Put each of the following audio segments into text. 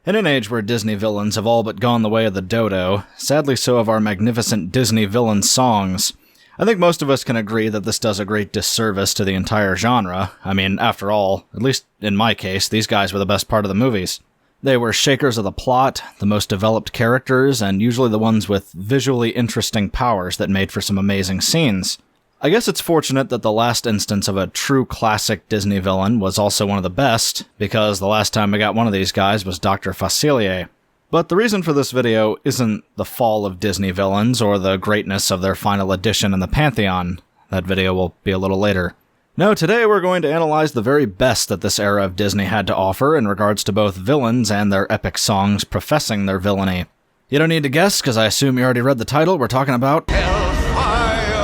In an age where Disney villains have all but gone the way of the dodo, sadly so have our magnificent Disney villain songs. I think most of us can agree that this does a great disservice to the entire genre. I mean, after all, at least in my case, these guys were the best part of the movies. They were shakers of the plot, the most developed characters, and usually the ones with visually interesting powers that made for some amazing scenes. I guess it's fortunate that the last instance of a true classic Disney villain was also one of the best, because the last time we got one of these guys was Dr. Facilier. But the reason for this video isn't the fall of Disney villains or the greatness of their final edition in the Pantheon. That video will be a little later. No, today we're going to analyze the very best that this era of Disney had to offer in regards to both villains and their epic songs professing their villainy. You don't need to guess, because I assume you already read the title. We're talking about Hellfire!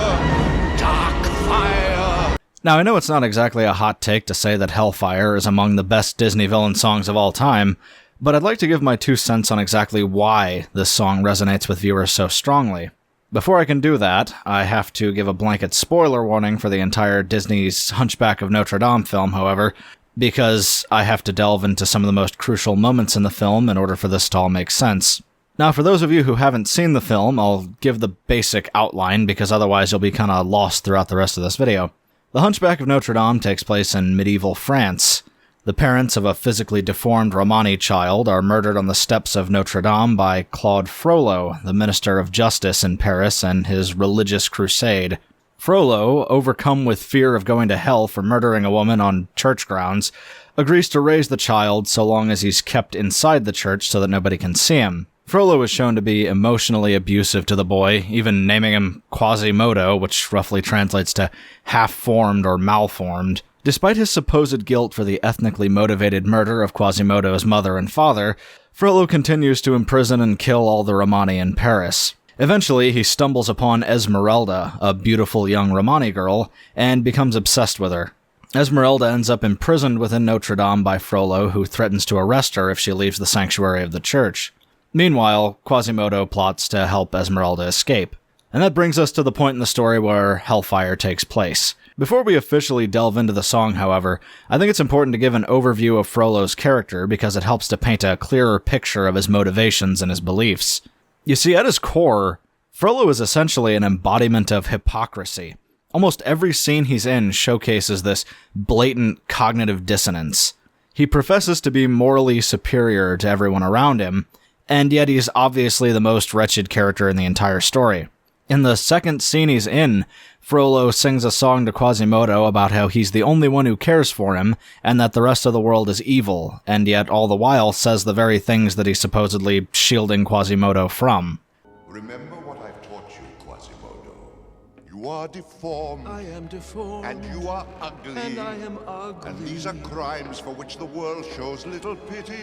Dark Fire! Now, I know it's not exactly a hot take to say that Hellfire is among the best Disney villain songs of all time, but I'd like to give my 2 cents on exactly why this song resonates with viewers so strongly. Before I can do that, I have to give a blanket spoiler warning for the entire Disney's Hunchback of Notre Dame film, however, because I have to delve into some of the most crucial moments in the film in order for this to all make sense. Now, for those of you who haven't seen the film, I'll give the basic outline, because otherwise you'll be kinda lost throughout the rest of this video. The Hunchback of Notre Dame takes place in medieval France. The parents of a physically deformed Romani child are murdered on the steps of Notre Dame by Claude Frollo, the Minister of Justice in Paris, and his religious crusade. Frollo, overcome with fear of going to hell for murdering a woman on church grounds, agrees to raise the child so long as he's kept inside the church so that nobody can see him. Frollo is shown to be emotionally abusive to the boy, even naming him Quasimodo, which roughly translates to half-formed or malformed. Despite his supposed guilt for the ethnically motivated murder of Quasimodo's mother and father, Frollo continues to imprison and kill all the Romani in Paris. Eventually, he stumbles upon Esmeralda, a beautiful young Romani girl, and becomes obsessed with her. Esmeralda ends up imprisoned within Notre Dame by Frollo, who threatens to arrest her if she leaves the sanctuary of the church. Meanwhile, Quasimodo plots to help Esmeralda escape. And that brings us to the point in the story where Hellfire takes place. Before we officially delve into the song, however, I think it's important to give an overview of Frollo's character because it helps to paint a clearer picture of his motivations and his beliefs. You see, at his core, Frollo is essentially an embodiment of hypocrisy. Almost every scene he's in showcases this blatant cognitive dissonance. He professes to be morally superior to everyone around him, and yet he's obviously the most wretched character in the entire story. In the second scene he's in, Frollo sings a song to Quasimodo about how he's the only one who cares for him, and that the rest of the world is evil, and yet all the while says the very things that he's supposedly shielding Quasimodo from. Remember what I've taught you, Quasimodo. You are deformed. I am deformed. And you are ugly. And I am ugly. And these are crimes for which the world shows little pity.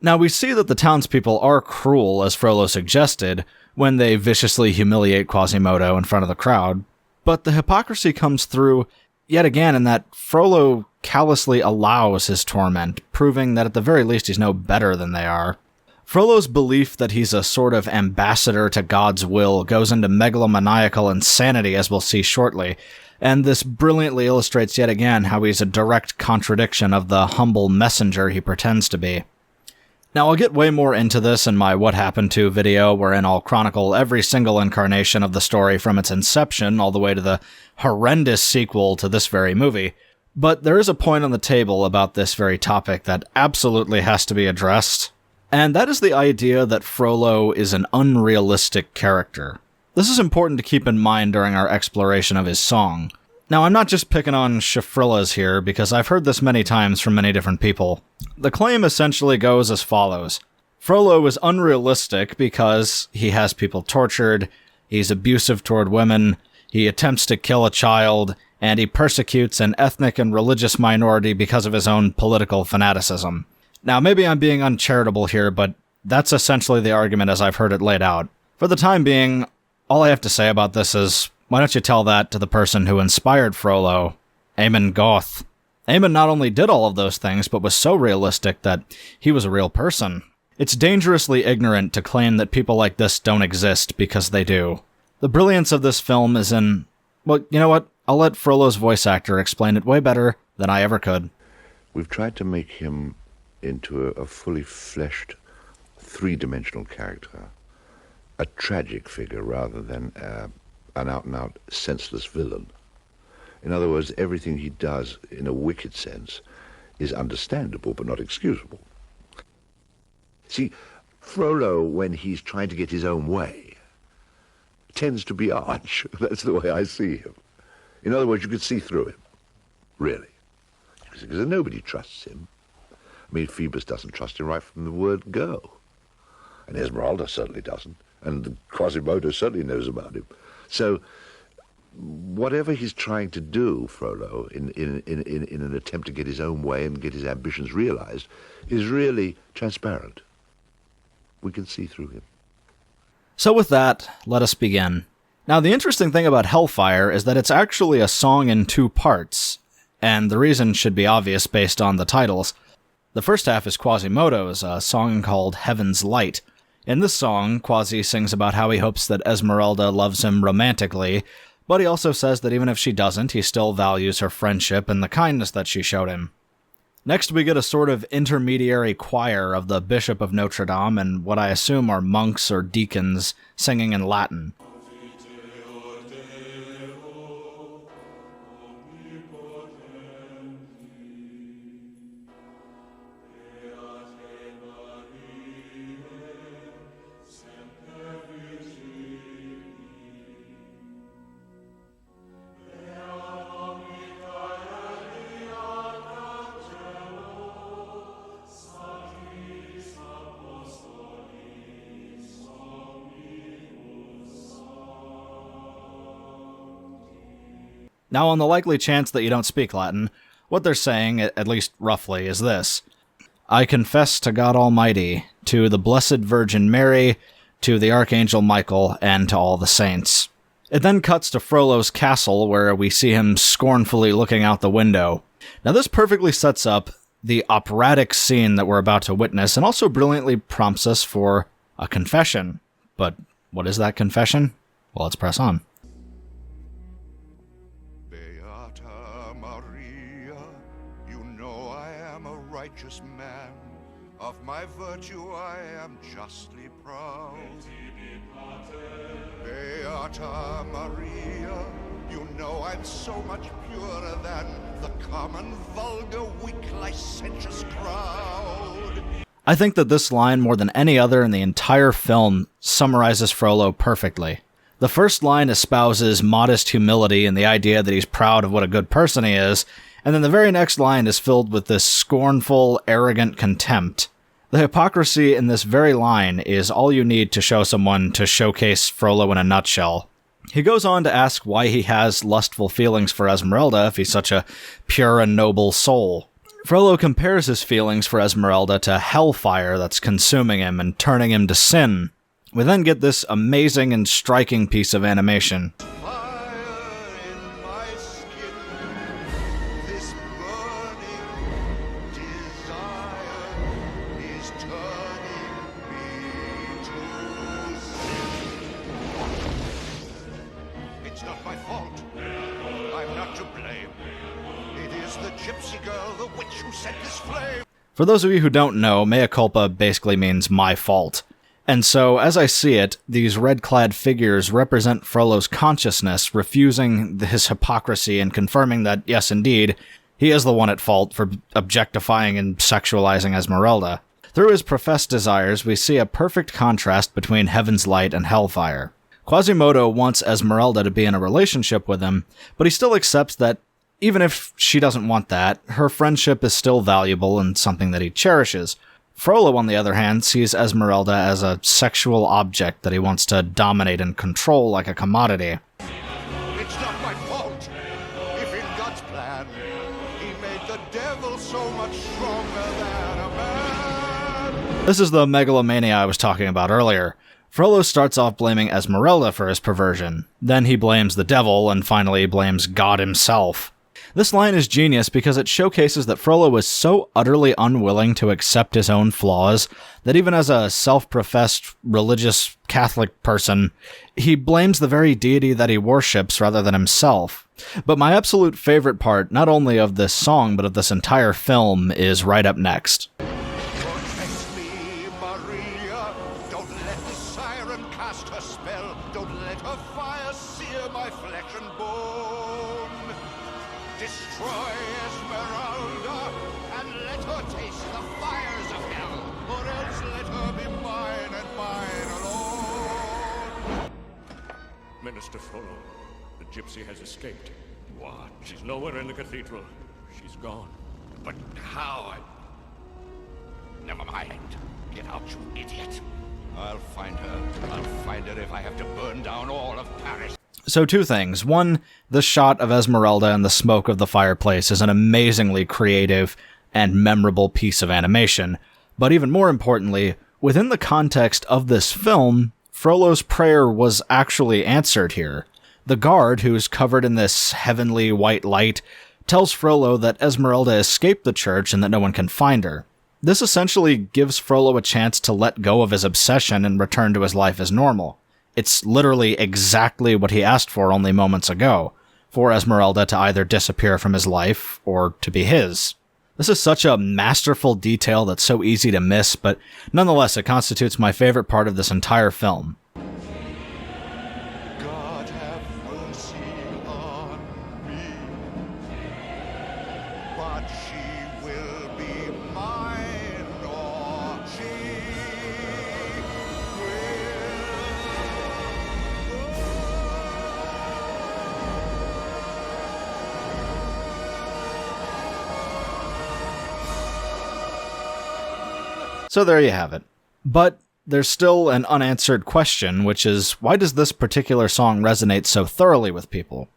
Now, we see that the townspeople are cruel, as Frollo suggested, when they viciously humiliate Quasimodo in front of the crowd, but the hypocrisy comes through yet again in that Frollo callously allows his torment, proving that at the very least he's no better than they are. Frollo's belief that he's a sort of ambassador to God's will goes into megalomaniacal insanity, as we'll see shortly, and this brilliantly illustrates yet again how he's a direct contradiction of the humble messenger he pretends to be. Now, I'll get way more into this in my What Happened To video, wherein I'll chronicle every single incarnation of the story from its inception all the way to the horrendous sequel to this very movie. But there is a point on the table about this very topic that absolutely has to be addressed, and that is the idea that Frollo is an unrealistic character. This is important to keep in mind during our exploration of his song. Now, I'm not just picking on Shafrillas here, because I've heard this many times from many different people. The claim essentially goes as follows. Frollo is unrealistic because he has people tortured, he's abusive toward women, he attempts to kill a child, and he persecutes an ethnic and religious minority because of his own political fanaticism. Now, maybe I'm being uncharitable here, but that's essentially the argument as I've heard it laid out. For the time being, all I have to say about this is, why don't you tell that to the person who inspired Frollo, Eamon Goth? Eamon not only did all of those things, but was so realistic that he was a real person. It's dangerously ignorant to claim that people like this don't exist, because they do. The brilliance of this film is in... Well, you know what? I'll let Frollo's voice actor explain it way better than I ever could. We've tried to make him into a fully fleshed, three-dimensional character, a tragic figure rather than an out-and-out senseless villain. In other words, everything he does in a wicked sense is understandable but not excusable. See, Frollo, when he's trying to get his own way, tends to be arch. That's the way I see him. In other words, you could see through him, really, because nobody trusts him. I mean, Phoebus doesn't trust him right from the word go. And Esmeralda certainly doesn't. And Quasimodo certainly knows about him. So whatever he's trying to do, Frollo, in an attempt to get his own way and get his ambitions realized, is really transparent. We can see through him. So with that, let us begin. Now, the interesting thing about Hellfire is that it's actually a song in two parts, and the reason should be obvious based on the titles. The first half is Quasimodo's, a song called Heaven's Light. In this song, Quasi sings about how he hopes that Esmeralda loves him romantically, but he also says that even if she doesn't, he still values her friendship and the kindness that she showed him. Next, we get a sort of intermediary choir of the Bishop of Notre Dame and what I assume are monks or deacons singing in Latin. Now, on the likely chance that you don't speak Latin, what they're saying, at least roughly, is this: I confess to God Almighty, to the Blessed Virgin Mary, to the Archangel Michael, and to all the saints. It then cuts to Frollo's castle, where we see him scornfully looking out the window. Now, this perfectly sets up the operatic scene that we're about to witness, and also brilliantly prompts us for a confession. But what is that confession? Well, let's press on. Righteous man, of my virtue I am justly proud. Beata Maria, you know I'm so much purer than the common, vulgar, weak, licentious crowd. I think that this line, more than any other in the entire film, summarizes Frollo perfectly. The first line espouses modest humility and the idea that he's proud of what a good person he is, and then the very next line is filled with this scornful, arrogant contempt. The hypocrisy in this very line is all you need to show someone to showcase Frollo in a nutshell. He goes on to ask why he has lustful feelings for Esmeralda if he's such a pure and noble soul. Frollo compares his feelings for Esmeralda to hellfire that's consuming him and turning him to sin. We then get this amazing and striking piece of animation. For those of you who don't know, mea culpa basically means my fault. And so, as I see it, these red-clad figures represent Frollo's consciousness, refusing his hypocrisy and confirming that, yes indeed, he is the one at fault for objectifying and sexualizing Esmeralda. Through his professed desires, we see a perfect contrast between Heaven's Light and Hellfire. Quasimodo wants Esmeralda to be in a relationship with him, but he still accepts that even if she doesn't want that, her friendship is still valuable and something that he cherishes. Frollo, on the other hand, sees Esmeralda as a sexual object that he wants to dominate and control like a commodity. It's not my fault. If in God's plan, he made the devil so much stronger than a man. This is the megalomania I was talking about earlier. Frollo starts off blaming Esmeralda for his perversion. Then he blames the devil, and finally blames God himself. This line is genius because it showcases that Frollo is so utterly unwilling to accept his own flaws that even as a self-professed religious Catholic person, he blames the very deity that he worships rather than himself. But my absolute favorite part, not only of this song but of this entire film, is right up next. Maria, don't let the siren cast her spell. Don't let her fire sear my flesh and bone. Destroy Esmeralda, and let her taste the fires of hell, or else let her be mine and mine alone. Minister Frollo, the gypsy has escaped. What? She's nowhere in the cathedral. She's gone. But how? Never mind. Get out, you idiot. I'll find her. I'll find her if I have to burn down all of Paris. So two things. One, the shot of Esmeralda and the smoke of the fireplace is an amazingly creative and memorable piece of animation. But even more importantly, within the context of this film, Frollo's prayer was actually answered here. The guard, who's covered in this heavenly white light, tells Frollo that Esmeralda escaped the church and that no one can find her. This essentially gives Frollo a chance to let go of his obsession and return to his life as normal. It's literally exactly what he asked for only moments ago, for Esmeralda to either disappear from his life or to be his. This is such a masterful detail that's so easy to miss, but nonetheless it constitutes my favorite part of this entire film. God have mercy on me, but she will be mine, or she So there you have it. But there's still an unanswered question, which is, why does this particular song resonate so thoroughly with people?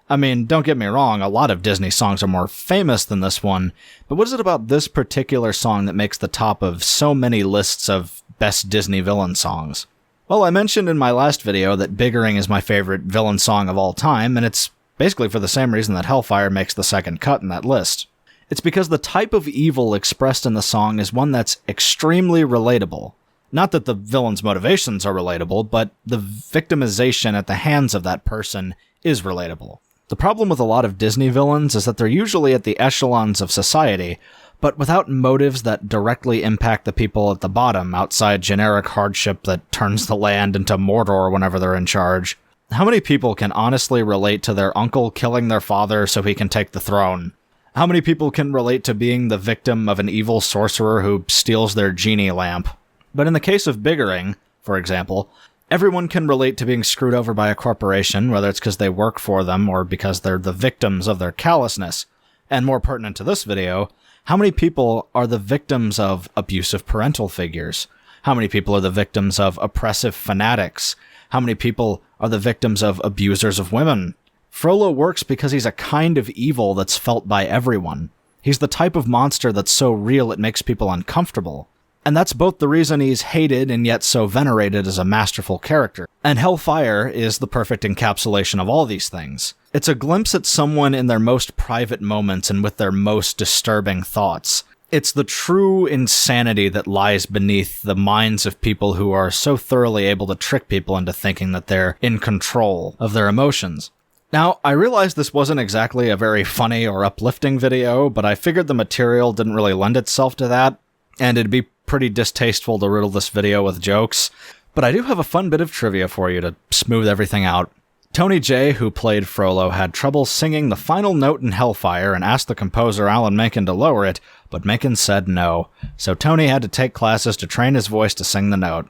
I mean, don't get me wrong, a lot of Disney songs are more famous than this one, but what is it about this particular song that makes the top of so many lists of best Disney villain songs? Well, I mentioned in my last video that Biggering is my favorite villain song of all time, and it's basically for the same reason that Hellfire makes the second cut in that list. It's because the type of evil expressed in the song is one that's extremely relatable. Not that the villain's motivations are relatable, but the victimization at the hands of that person is relatable. The problem with a lot of Disney villains is that they're usually at the echelons of society, but without motives that directly impact the people at the bottom, outside generic hardship that turns the land into Mordor whenever they're in charge. How many people can honestly relate to their uncle killing their father so he can take the throne? How many people can relate to being the victim of an evil sorcerer who steals their genie lamp? But in the case of Biggering, for example, everyone can relate to being screwed over by a corporation, whether it's because they work for them or because they're the victims of their callousness. And more pertinent to this video, how many people are the victims of abusive parental figures? How many people are the victims of oppressive fanatics? How many people are the victims of abusers of women? Frollo works because he's a kind of evil that's felt by everyone. He's the type of monster that's so real it makes people uncomfortable. And that's both the reason he's hated and yet so venerated as a masterful character. And Hellfire is the perfect encapsulation of all these things. It's a glimpse at someone in their most private moments and with their most disturbing thoughts. It's the true insanity that lies beneath the minds of people who are so thoroughly able to trick people into thinking that they're in control of their emotions. Now, I realize this wasn't exactly a very funny or uplifting video, but I figured the material didn't really lend itself to that, and it'd be pretty distasteful to riddle this video with jokes. But I do have a fun bit of trivia for you to smooth everything out. Tony Jay, who played Frollo, had trouble singing the final note in Hellfire and asked the composer Alan Menken to lower it, but Menken said no, so Tony had to take classes to train his voice to sing the note.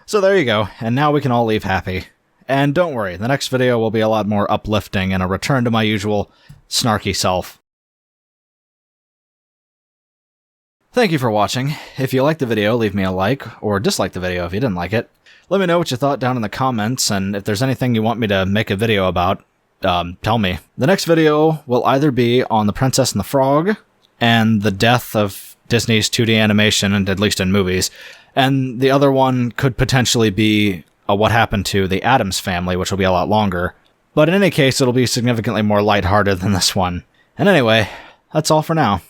So there you go, and now we can all leave happy. And don't worry, the next video will be a lot more uplifting and a return to my usual snarky self. Thank you for watching. If you liked the video, leave me a like, or dislike the video if you didn't like it. Let me know what you thought down in the comments, and if there's anything you want me to make a video about, tell me. The next video will either be on The Princess and the Frog, and the death of Disney's 2D animation, and at least in movies, and the other one could potentially be what happened to the Addams Family, which will be a lot longer. But in any case, it'll be significantly more lighthearted than this one. And anyway, that's all for now.